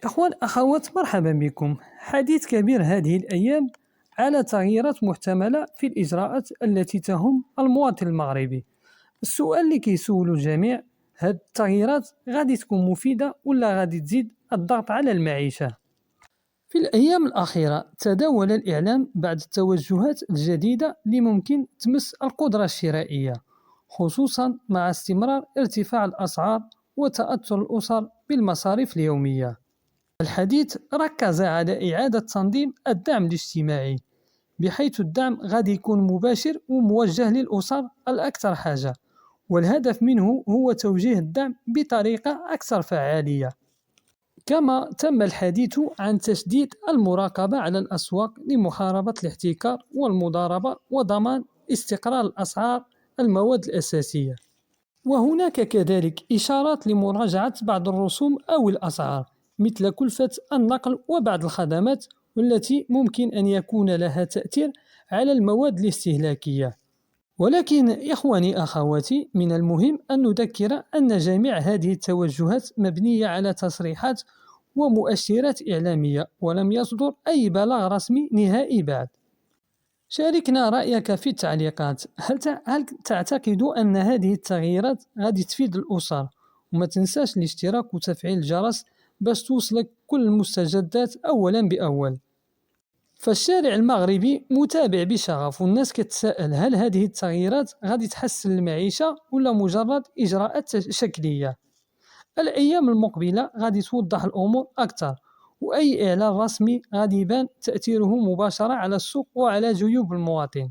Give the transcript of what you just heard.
إخوان أخوات، مرحبا بكم. حديث كبير هذه الأيام على تغييرات محتملة في الإجراءات التي تهم المواطن المغربي. السؤال اللي كيسولو الجميع: هاد التغييرات غادي تكون مفيدة ولا غادي تزيد الضغط على المعيشة؟ في الأيام الأخيرة تداول الإعلام بعد التوجهات الجديدة اللي ممكن تمس القدرة الشرائية، خصوصا مع استمرار ارتفاع الأسعار وتأثر الأسر بالمصاريف اليومية. الحديث ركز على إعادة تنظيم الدعم الاجتماعي، بحيث الدعم غادي يكون مباشر وموجه للأسر الأكثر حاجة، والهدف منه هو توجيه الدعم بطريقة أكثر فعالية. كما تم الحديث عن تشديد المراقبة على الأسواق لمحاربة الاحتكار والمضاربة وضمان استقرار الأسعار المواد الأساسية. وهناك كذلك إشارات لمراجعة بعض الرسوم أو الأسعار، مثل كلفة النقل وبعض الخدمات، والتي ممكن أن يكون لها تأثير على المواد الاستهلاكية. ولكن إخواني أخواتي، من المهم أن نذكر أن جميع هذه التوجهات مبنية على تصريحات ومؤشرات إعلامية، ولم يصدر أي بلاغ رسمي نهائي بعد. شاركنا رأيك في التعليقات. هل تعتقد أن هذه التغييرات غادي تفيد الأسر؟ وما تنساش الاشتراك وتفعيل الجرس باش توصلك كل المستجدات أولا بأول. فالشارع المغربي متابع بشغف، والناس كتساءل: هل هذه التغييرات غادي تحسن المعيشة ولا مجرد إجراءات شكلية؟ الأيام المقبلة غادي توضح الأمور أكثر، وأي إعلان رسمي غادي يبان تأثيره مباشرة على السوق وعلى جيوب المواطن.